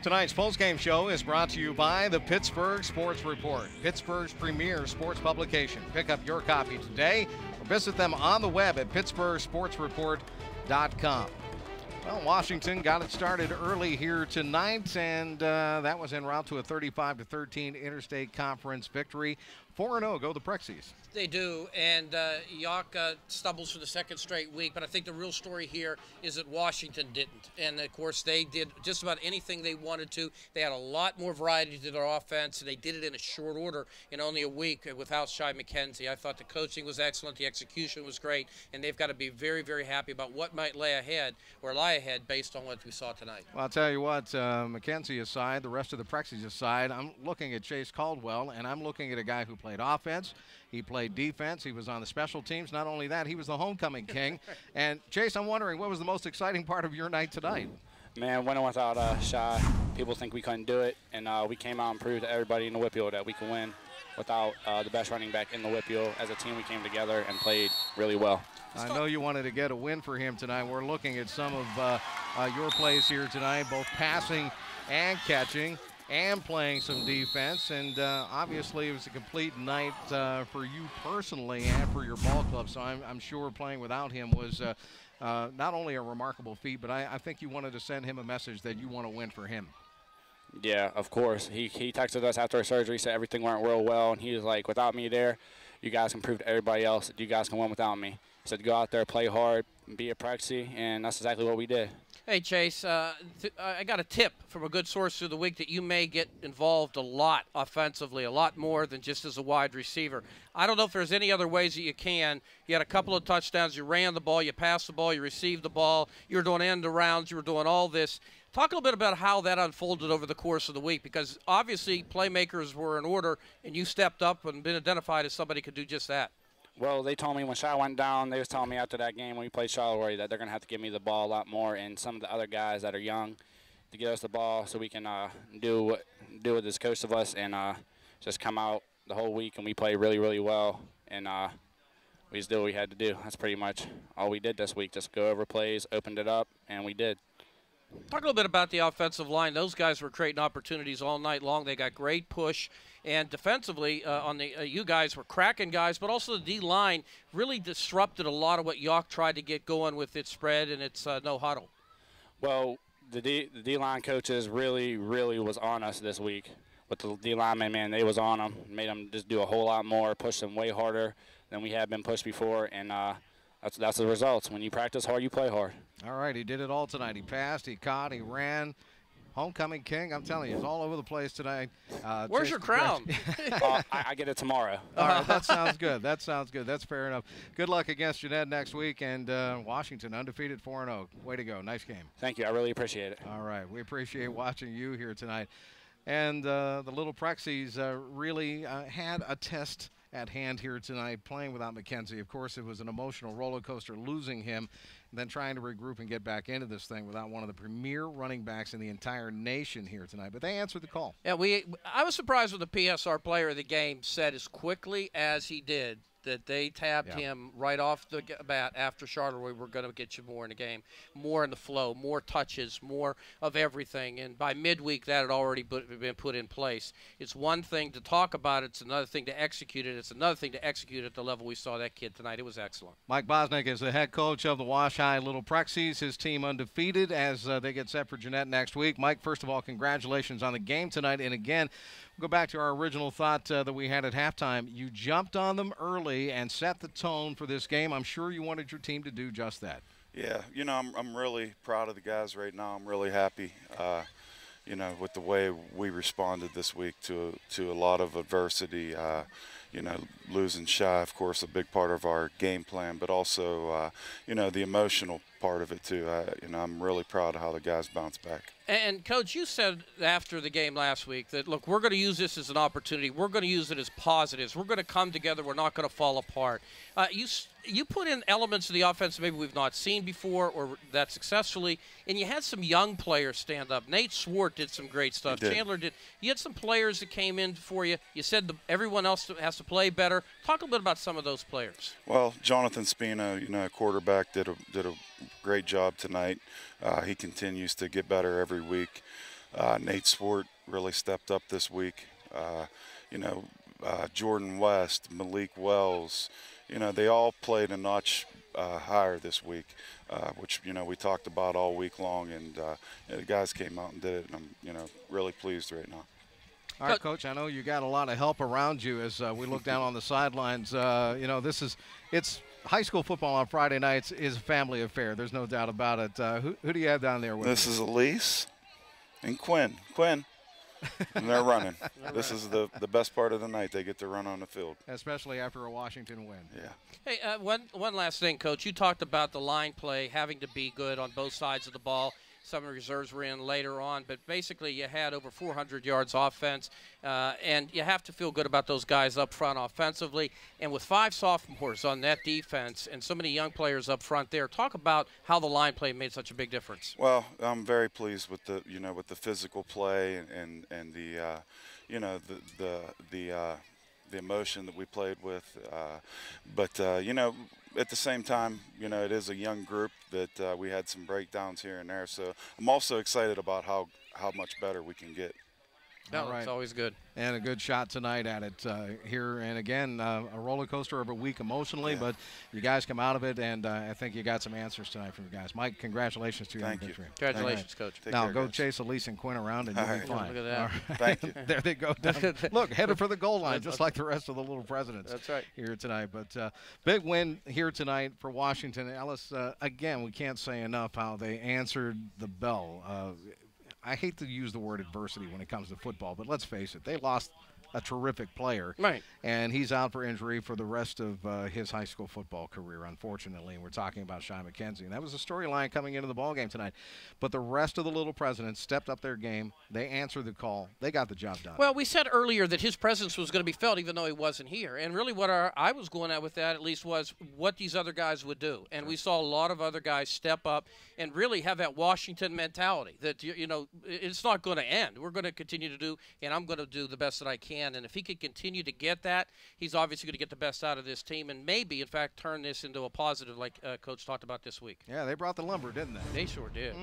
Tonight's postgame show is brought to you by the Pittsburgh Sports Report, Pittsburgh's premier sports publication. Pick up your copy today or visit them on the web at pittsburghsportsreport.com. Well, Washington got it started early here tonight, and that was en route to a 35-13 Interstate Conference victory. 4-0, go the Prexies. They do, and Yough stumbles for the second straight week, but I think the real story here is that Washington didn't. And, of course, they did just about anything they wanted to. They had a lot more variety to their offense, and they did it in a short order in only a week without Shai McKenzie. I thought the coaching was excellent, the execution was great, and they've got to be very, very happy about what might lie ahead based on what we saw tonight. Well, I'll tell you what, McKenzie aside, the rest of the Prexies aside, I'm looking at Chase Caldwell, and I'm looking at a guy who played offense. He played defense. He was on the special teams. Not only that, he was the homecoming king. And, Chase, I'm wondering, what was the most exciting part of your night tonight? Man, winning without Shai, people think we couldn't do it, and we came out and proved to everybody in the Whippeal that we can win without the best running back in the Whippeal. As a team, we came together and played really well. I know you wanted to get a win for him tonight. We're looking at some of your plays here tonight, both passing and catching and playing some defense, and obviously it was a complete night for you personally and for your ball club, so I'm sure playing without him was not only a remarkable feat, but I think you wanted to send him a message that you want to win for him. Yeah, of course. He texted us after our surgery, said everything went real well, and he was like, without me there, you guys can prove to everybody else that you guys can win without me. He said, go out there, play hard, be a Prexy, and that's exactly what we did. Hey, Chase, I got a tip from a good source through the week that you may get involved a lot offensively, a lot more than just as a wide receiver. I don't know if there's any other ways that you can. You had a couple of touchdowns. You ran the ball. You passed the ball. You received the ball. You were doing end arounds. You were doing all this. Talk a little bit about how that unfolded over the course of the week, because obviously playmakers were in order, and you stepped up and been identified as somebody who could do just that. Well, they told me when Shai went down, they was telling me after that game when we played Charleroi that they're going to have to give me the ball a lot more, and some of the other guys that are young to get us the ball so we can do what is coached of us and just come out the whole week, and we played really, really well, and we just did what we had to do. That's pretty much all we did this week, just go over plays, opened it up, and we did. Talk a little bit about the offensive line. Those guys were creating opportunities all night long. They got great push. And defensively, you guys were cracking guys, but also the D-line really disrupted a lot of what Yough tried to get going with its spread and its no huddle. Well, the D-line coaches really, really was on us this week. With the D-linemen, man, they was on them, made them just do a whole lot more, push them way harder than we had been pushed before, and that's the results. When you practice hard, you play hard. All right, he did it all tonight. He passed, he caught, he ran. Homecoming king, I'm telling you, it's all over the place tonight. Where's your crown? I get it tomorrow. All right, that sounds good. That sounds good. That's fair enough. Good luck against Jeanette next week, and Washington undefeated 4-0. Way to go. Nice game. Thank you. I really appreciate it. All right. We appreciate watching you here tonight. And the little Prexies really had a test at hand here tonight, playing without McKenzie. Of course, it was an emotional roller coaster losing him, and then trying to regroup and get back into this thing without one of the premier running backs in the entire nation here tonight. But they answered the call. Yeah, I was surprised when the PSR player of the game said as quickly as he did that they tabbed him right off the bat after Charleroi. We're going to get you more in the game, more in the flow, more touches, more of everything. And by midweek, that had already been put in place. It's one thing to talk about it. It's another thing to execute it. It's another thing to execute at the level we saw that kid tonight. It was excellent. Mike Bosnick is the head coach of the Wash High Little Prexies. His team undefeated as they get set for Jeanette next week. Mike, first of all, congratulations on the game tonight. And again, we'll go back to our original thought that we had at halftime. You jumped on them early and set the tone for this game. I'm sure you wanted your team to do just that. Yeah, you know, I'm really proud of the guys right now. I'm really happy, you know, with the way we responded this week to a lot of adversity. You know, losing Shai, of course, a big part of our game plan, but also, you know, the emotional part of it too. You know, I'm really proud of how the guys bounced back. And, Coach, you said after the game last week that, look, we're going to use this as an opportunity. We're going to use it as positives. We're going to come together. We're not going to fall apart. You put in elements of the offense maybe we've not seen before or that successfully, and you had some young players stand up. Nate Swart did some great stuff. Chandler did. You had some players that came in for you. You said everyone else has to play better. Talk a little bit about some of those players. Well, Jonathan Spina, you know, quarterback, did a great job tonight. He continues to get better every week. Nate Sport really stepped up this week. Jordan West, Malik Wells, they all played a notch higher this week, which, we talked about all week long, and the guys came out and did it, and I'm, really pleased right now. All right, Coach, I know you got a lot of help around you as we look down on the sidelines. It's high school football on Friday nights is a family affair. There's no doubt about it. Who do you have down there with This you? is Elise and Quinn. And they're running. This is the best part of the night. They get to run on the field. Especially after a Washington win. Yeah. Hey, one last thing, Coach. You talked about the line play having to be good on both sides of the ball. Some of the reserves were in later on, but basically you had over 400 yards offense, and you have to feel good about those guys up front offensively. And with 5 sophomores on that defense and so many young players up front there, talk about how the line play made such a big difference. Well, I'm very pleased with the with the physical play and the the emotion that we played with, but at the same time, it is a young group that we had some breakdowns here and there. So I'm also excited about how much better we can get. No, it's always good. And a good shot tonight at it here. And again, a roller coaster of a week emotionally, but you guys come out of it, and I think you got some answers tonight from you guys. Mike, congratulations to you. Thank you. Congratulations, Coach. Now go chase Elise and Quinn around, and you'll be fine. Look at that. Right. Thank you. There they go. Look, headed for the goal line, just like the rest of the little presidents. That's right. Here tonight. But big win here tonight for Washington. Ellis, again, we can't say enough how they answered the bell. I hate to use the word adversity when it comes to football, but let's face it, they lost a terrific player. Right. And he's out for injury for the rest of his high school football career, unfortunately. And we're talking about Sean McKenzie. And that was the storyline coming into the ballgame tonight. But the rest of the Little Presidents stepped up their game. They answered the call. They got the job done. Well, we said earlier that his presence was going to be felt even though he wasn't here. And really what I was going at with that at least was what these other guys would do. And we saw a lot of other guys step up and really have that Washington mentality that, it's not going to end. We're going to continue to do, and I'm going to do the best that I can. And if he could continue to get that, he's obviously going to get the best out of this team and maybe, in fact, turn this into a positive like Coach talked about this week. Yeah, they brought the lumber, didn't they? They sure did.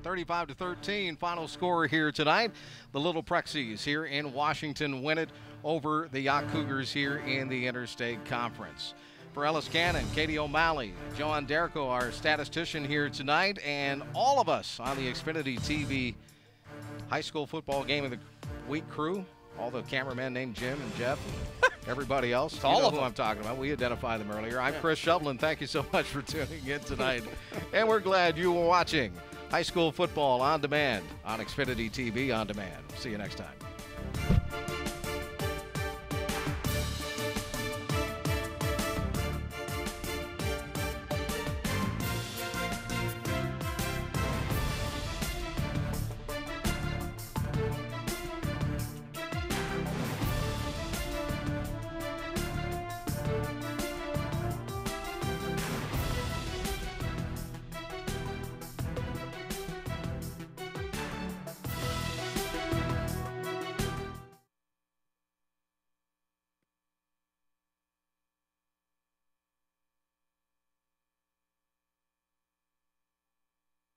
35-13, final score here tonight. The Little Prexies here in Washington win it over the Yough Cougars here in the Interstate Conference. For Ellis Cannon, Katie O'Malley, Joan Derrico, our statistician here tonight, and all of us on the Xfinity TV high school football game of the week crew, all the cameramen named Jim and Jeff and everybody else. It's all of who them. I'm talking about. We identified them earlier. I'm Chris Shovlin. Thank you so much for tuning in tonight. And we're glad you were watching high school football on demand on Xfinity TV on demand. See you next time.